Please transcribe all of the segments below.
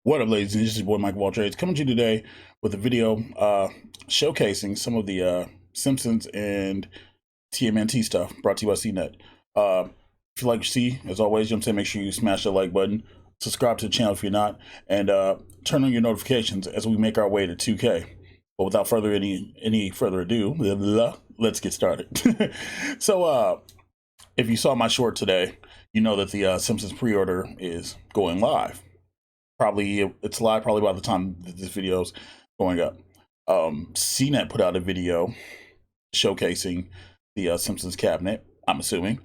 What up, ladies and gentlemen? This is your boy MikeOfAllTrades coming to you today with a video showcasing some of the Simpsons and TMNT stuff brought to you by CNET. If you like to see, as always, you know what I'm saying, make sure you smash the like button, subscribe to the channel if you're not, and turn on your notifications as we make our way to 2K. But without any further ado, let's get started. So, if you saw my short today, you know that the Simpsons pre-order is going live. It's live probably by the time that this video's going up. CNET put out a video showcasing the Simpsons cabinet, I'm assuming.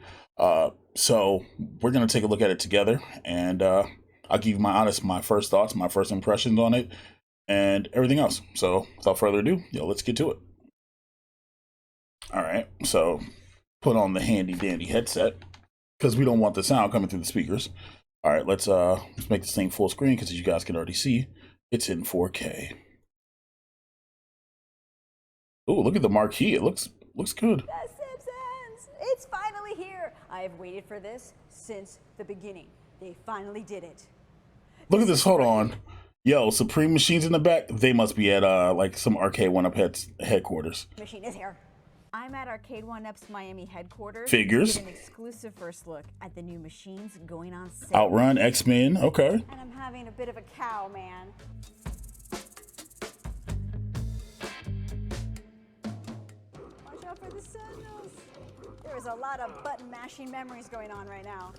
So we're gonna take a look at it together, and I'll give you my first thoughts, my first impressions on it, and everything else. So without further ado, let's get to it. All right, so put on the handy dandy headset because we don't want the sound coming through the speakers. All right, let's make this thing full screen because as you guys can already see, it's in 4K. Oh, look at the marquee. It looks good. The Simpsons! It's finally here. I have waited for this since the beginning. They finally did it. Look at this. Hold on. Yo, Supreme Machines in the back. They must be at like some Arcade 1UP headquarters. Machine is here. I'm at Arcade 1UP's Miami headquarters. Figures. To get an exclusive first look at the new machines going on sale. Outrun, X-Men. Okay. And I'm having a bit of a cow, man. Watch out for the sentinels. There is a lot of button mashing memories going on right now.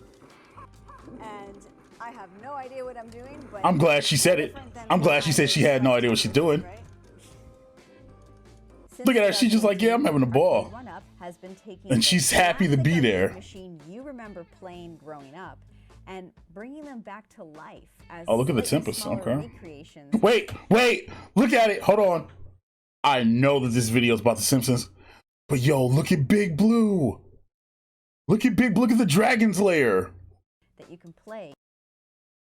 And I have no idea what I'm doing, but I'm glad she said it. I'm glad she said she had no idea what she's doing. Right? Look at her. She's just like, yeah, I'm having a ball. Has been taking And she's happy to be there. Machine you remember playing growing up and bringing them back to life as Oh, look at the Tempest. Okay. Wait, look at it. Hold on. I know that this video is about the Simpsons, but yo, look at Big Blue. Look at the Dragon's Lair. That you can play.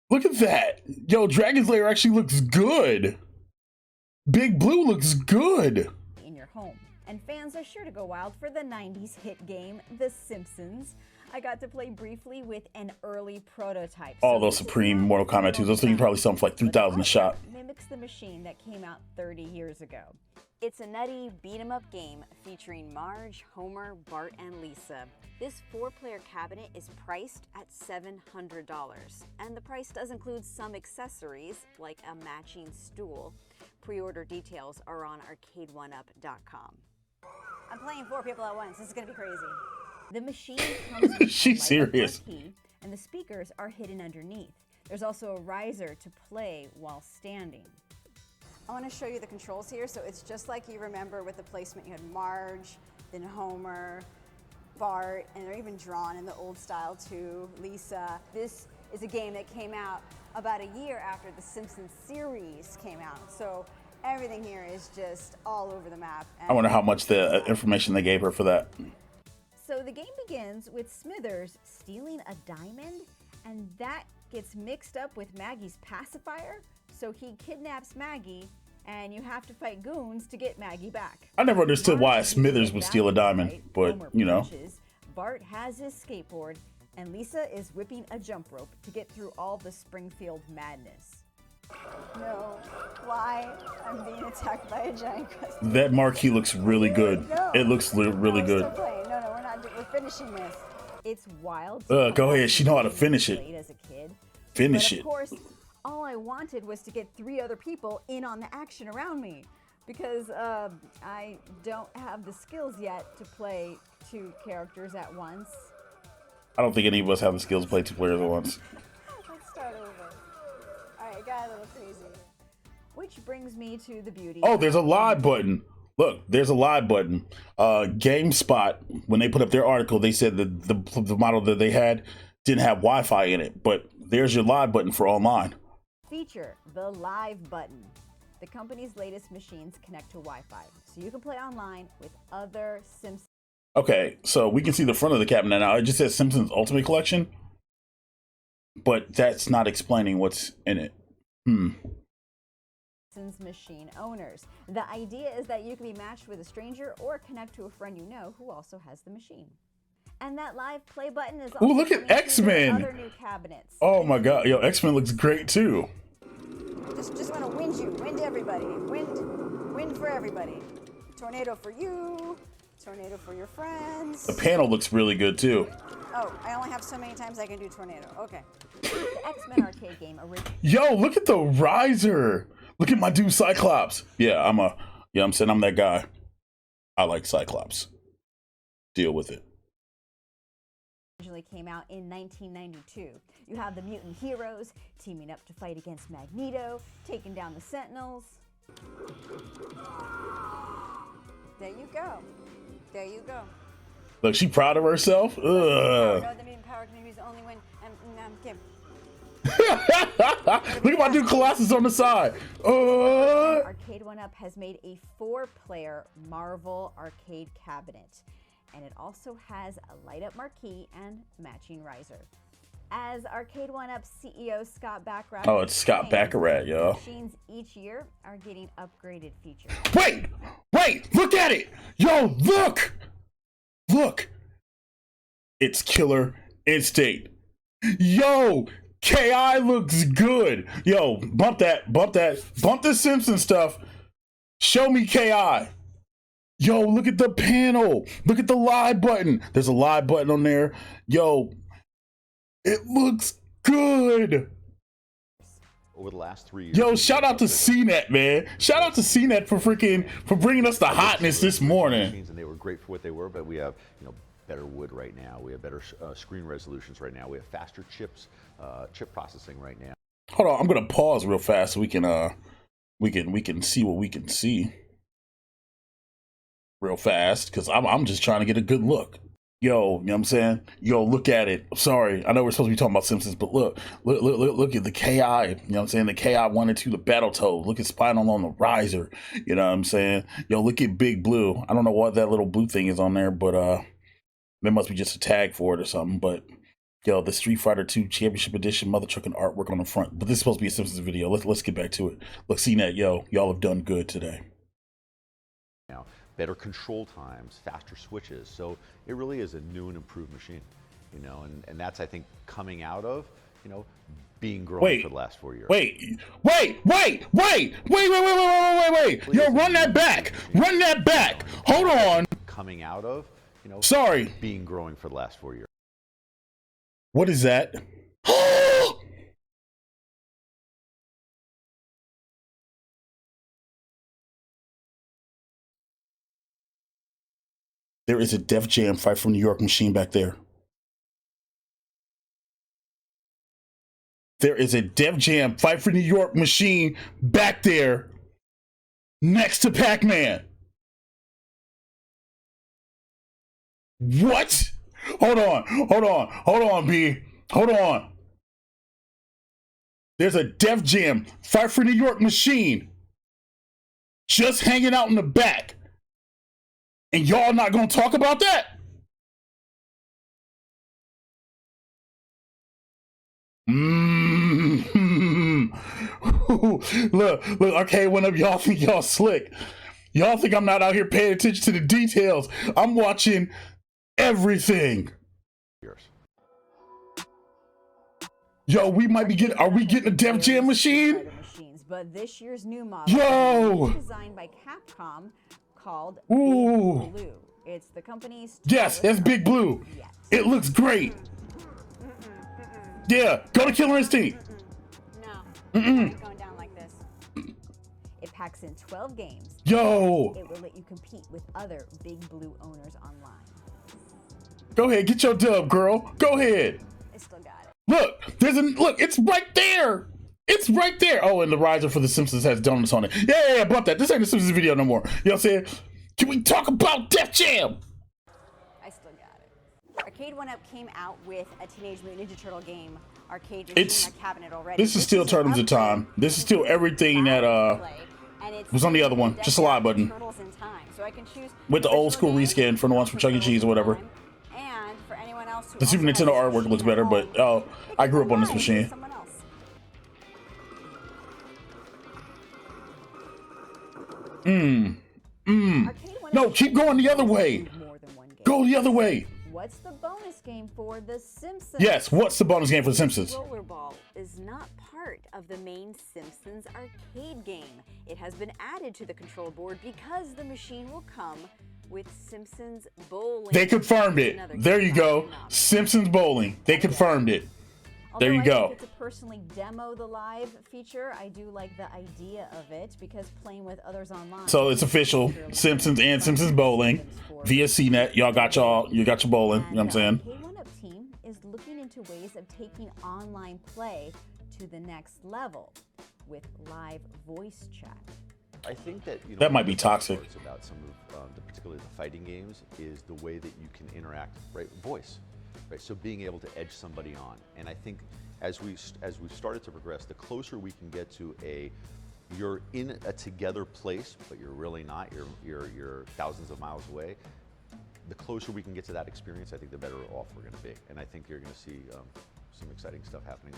Look at that. Yo, Dragon's Lair actually looks good. Big Blue looks good. In your home. And fans are sure to go wild for the 90s hit game, The Simpsons. I got to play briefly with an early prototype. All those Supreme Mortal Kombat 2s, those things you probably sell them for like 3,000 a shot. Mimics the machine that came out 30 years ago. It's a nutty beat-em-up game featuring Marge, Homer, Bart, and Lisa. This 4-player cabinet is priced at $700, and the price does include some accessories like a matching stool. Pre-order details are on arcade1up.com. I'm playing 4 people at once. This is gonna be crazy. The machine comes with She's serious. marquee, and the speakers are hidden underneath. There's also a riser to play while standing. I want to show you the controls here. So it's just like you remember with the placement. You had Marge, then Homer, Bart, and they're even drawn in the old style too, Lisa. This is a game that came out about a year after the Simpsons series came out. So everything here is just all over the map. I wonder how much the information they gave her for that. So the game begins with Smithers stealing a diamond, and that gets mixed up with Maggie's pacifier. So he kidnaps Maggie, and you have to fight goons to get Maggie back. I never understood why Smithers would steal a diamond, but you know. Bart has his skateboard, and Lisa is whipping a jump rope to get through all the Springfield madness. No, why? I'm being attacked by a giant crusty. That marquee looks really good. No. It looks really good. No, we're not. We're finishing this. It's wild. Go ahead. She know how to finish it. As a kid. Finish it. Of course, all I wanted was to get 3 other people in on the action around me, because I don't have the skills yet to play 2 characters at once. I don't think any of us have the skills to play 2 players at once. Let's start over. All right, got a little crazy. Which brings me to the beauty. Oh, there's a live button. Look, there's a live button. GameSpot, when they put up their article, they said that the model that they had didn't have Wi-Fi in it, but there's your live button for online. Feature the live button. The company's latest machines connect to Wi-Fi, so you can play online with other Simpsons. Okay, so we can see the front of the cabinet now. It just says Simpsons Ultimate Collection, but that's not explaining what's in it. Machine owners. The idea is that you can be matched with a stranger or connect to a friend you know who also has the machine. And that live play button is also look at X-Men. Other new cabinets. Oh my god, yo, X-Men looks great too. Just want to wind you. Wind everybody. Wind for everybody. Tornado for you. Tornado for your friends. The panel looks really good too. Oh, I only have so many times I can do tornado. Okay. The X-Men arcade game originally. Yo, look at the riser. Look at my dude Cyclops. Yeah, I'm saying I'm that guy. I like Cyclops. Deal with it. Originally came out in 1992. You have the mutant heroes teaming up to fight against Magneto, taking down the Sentinels. There you go. There you go. Look, she proud of herself. Ugh. No, the mutant power can use only when I'm kidding. Look at my dude Colossus on the side. Arcade 1UP has made a 4-player Marvel arcade cabinet, and it also has a light-up marquee and matching riser. As Arcade 1UP CEO Scott Baccarat. Oh, it's Scott Baccarat, yo. Machines each year are getting upgraded features. Wait, look at it. Yo, look. It's Killer Instinct. Yo, KI looks good. Yo, bump the Simpsons stuff. Show me KI. Yo, look at the panel. Look at the live button. There's a live button on there. Yo, it looks good. Over the last 3 years. Yo, shout out to CNET, man. Shout out to CNET for bringing us the hotness this morning. And they were great for what they were, but we have, better wood right now. We have better screen resolutions right now. We have faster chips, chip processing right now. Hold on, I'm gonna pause real fast so we can see what we can see real fast, because I'm just trying to get a good look. Yo, you know what I'm saying? Yo, look at it. Sorry, I know we're supposed to be talking about Simpsons, but look at the KI. You know what I'm saying? The KI 1 and 2, the Battletoad. Look at Spinal on the riser. You know what I'm saying? Yo, look at Big Blue. I don't know what that little blue thing is on there, but there must be just a tag for it or something. But yo, the Street Fighter 2 Championship Edition mother trucking artwork on the front. But this is supposed to be a Simpsons video. Let's get back to it. Look, CNET, yo, y'all have done good today. Now, better control times, faster switches. So it really is a new and improved machine, and that's, I think, coming out of, being growing for the last 4 years. Wait. Yo, run that back. Hold on. Coming out of, sorry, being growing for the last 4 years. What is that? There is a Def Jam Fight from New York machine back there. There is a Def Jam Fight for New York machine back there next to Pac-Man. What? Hold on, B. Hold on. There's a Def Jam Fight for New York machine just hanging out in the back. And y'all not gonna talk about that? Look, okay, one of y'all think y'all slick. Y'all think I'm not out here paying attention to the details. I'm watching everything. Yo, we might be getting, are we getting a Def Jam machine? But this year's new model yo, is designed by Capcom called ooh, Big Blue. It's the company's yes, that's Big Blue. Yes. It looks great. Yeah, go to Killer Instinct. No, it's going down like this. It packs in 12 games. Yo, it will let you compete with other Big Blue owners online. Go ahead, get your dub, girl. Go ahead. I still got it. Look, it's right there. It's right there. Oh, and the riser for the Simpsons has donuts on it. Yeah, bump that. This ain't the Simpsons video no more. You know what I'm saying? Can we talk about Def Jam? I still got it. Arcade 1UP came out with a Teenage Mutant Ninja Turtle game arcade in their cabinet already. This is still Turtles in Time. This is still everything that was on the other one. Just a live button. So I can choose with the old school reskin from the ones from Chuck E. Cheese or whatever. And for anyone else who the Super Nintendo artwork looks better, but I grew up on this machine. No, keep going the other way. Go the other way. what's the bonus game for The Simpsons? Yes, what's the bonus game for The Simpsons? Rollerball is not part of the main Simpsons arcade game. It has been added to the control board because the machine will come with Simpsons Bowling. They confirmed it. There you go. Simpsons Bowling. They confirmed it. There you go. I get to personally demo the live feature. I do like the idea of it because playing with others online. So it's official. Simpsons and Simpsons Bowling via CNET. Y'all got you got your bowling. You know what I'm saying? The K1-Up team is looking into ways of taking online play to the next level with live voice chat. I think that that might be toxic. About some of particularly the fighting games is the way that you can interact, right? Voice, right? So being able to edge somebody on, and I think as we've started to progress, the closer we can get to you're in a together place, but you're really not. You're thousands of miles away. The closer we can get to that experience, I think the better off we're going to be, and I think you're going to see some exciting stuff happening.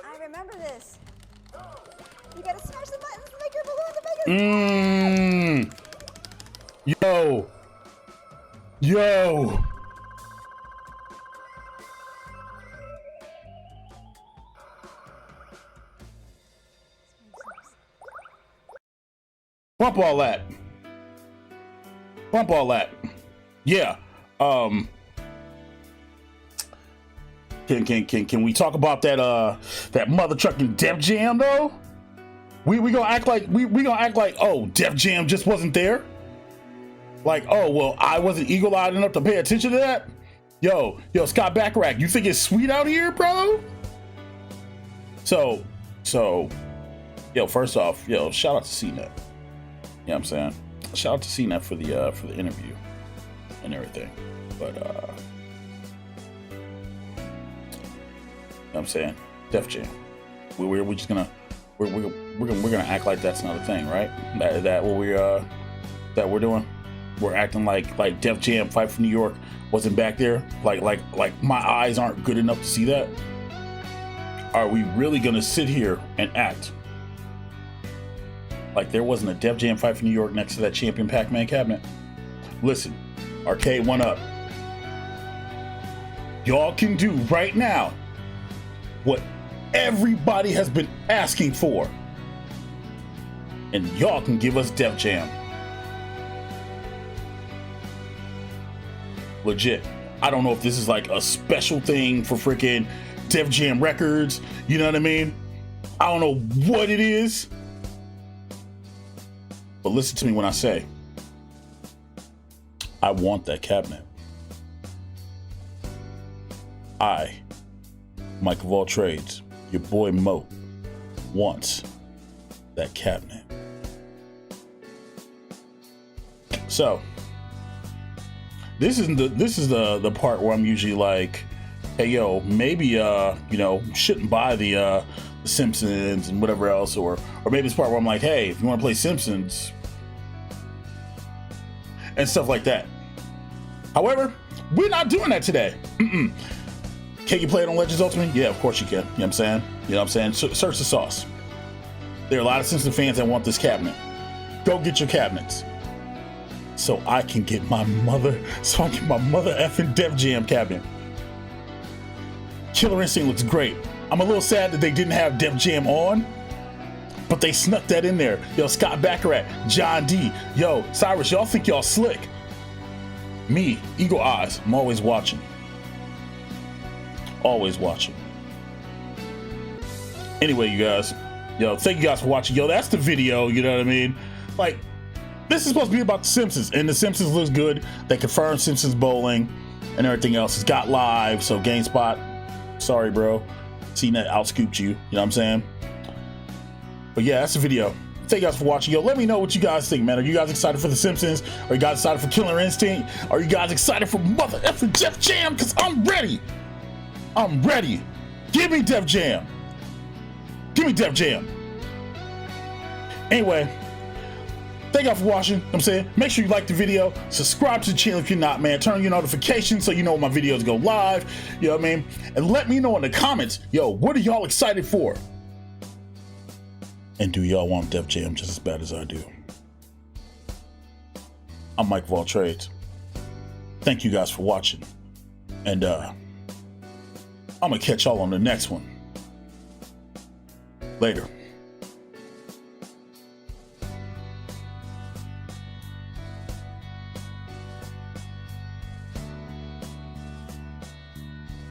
I remember this. You gotta smash the buttons to make your balloon the biggest. Yo. Bump all that. Yeah. Can we talk about that mother trucking Def Jam though? We gonna act like oh, Def Jam just wasn't there? Like, oh well, I wasn't eagle-eyed enough to pay attention to that? Yo, Scott Bacharach, you think it's sweet out here, bro? So yo, first off, shout out to CNET. You know what I'm saying? Shout out to CNET for the interview and everything. But you know what I'm saying? Def Jam. We're just gonna act like that's not a thing, right? That we're doing. We're acting like Def Jam Fight for New York wasn't back there. Like my eyes aren't good enough to see that. Are we really gonna sit here and act like there wasn't a Def Jam Fight for New York next to that Champion Pac-Man cabinet? Listen, Arcade 1-Up. Y'all can do right now what everybody has been asking for, and y'all can give us Def Jam. Legit. I don't know if this is like a special thing for freaking Def Jam Records. You know what I mean? I don't know what it is. But listen to me when I say, I want that cabinet. I, MikeOfAllTrades, your boy Mo, wants that cabinet. So, this is the part where I'm usually like, hey yo, maybe shouldn't buy the Simpsons and whatever else, or maybe it's part where I'm like, hey, if you want to play Simpsons and stuff like that. However, we're not doing that today. Can you play it on Legends Ultimate? Yeah, of course you can. You know what I'm saying? You know what I'm saying? Search the sauce. There are a lot of Simpsons fans that want this cabinet. Go get your cabinets. So I can get my mother effing Def Jam cabinet. Killer Instinct looks great. I'm a little sad that they didn't have Def Jam on, but they snuck that in there. Yo, Scott Bacharach, John D. Yo, Cyrus, y'all think y'all slick. Me, Eagle Eyes, I'm always watching. Always watching. Anyway, you guys, yo, thank you guys for watching. Yo, that's the video, you know what I mean? Like, this is supposed to be about The Simpsons, and The Simpsons looks good. They confirmed Simpsons Bowling and everything else. It's got live, so GameSpot, sorry, bro. CNET outscooped you, you know what I'm saying? But yeah, that's the video. Thank you guys for watching. Yo, let me know what you guys think, man. Are you guys excited for The Simpsons? Are you guys excited for Killer Instinct? Are you guys excited for mother effing Def Jam? Because I'm ready. I'm ready. Give me Def Jam. Give me Def Jam. Anyway, thank y'all for watching. You know what I'm saying, make sure you like the video, subscribe to the channel if you're not, man. Turn on your notifications so you know when my videos go live. You know what I mean? And let me know in the comments, yo, what are y'all excited for? And do y'all want Def Jam just as bad as I do? I'm Mike of All Trades. Thank you guys for watching. And I'm gonna catch y'all on the next one. Later.